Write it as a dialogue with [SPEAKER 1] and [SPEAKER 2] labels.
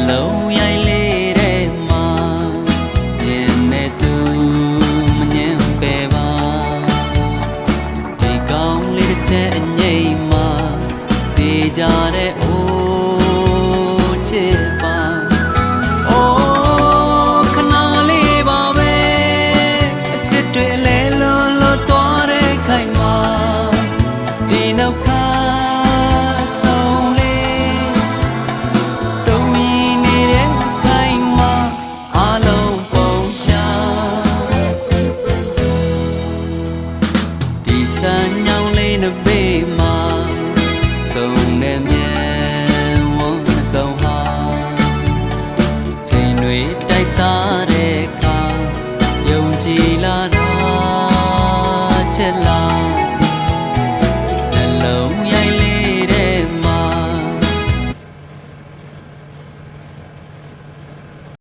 [SPEAKER 1] လုံးရိုက်လေးတဲ့မှာမြင်နေသူမငင်းပဲပါဒီကောင်းလေးတစ်ချက်အငိမ့်မှာတည်ကြတဲ့အိုးချစ်ပါအိုးခဏလေးပါပဲအချစ်တွေလဲလုံးလို့သွားတဲ့ခိုင်မှာဒီနောက်ခါစံညောင်းလေးနဲ့ဘေးမှာစုံနေမြန်ဝန်းဆောင်ဟာချိန်တွေတိုက်စား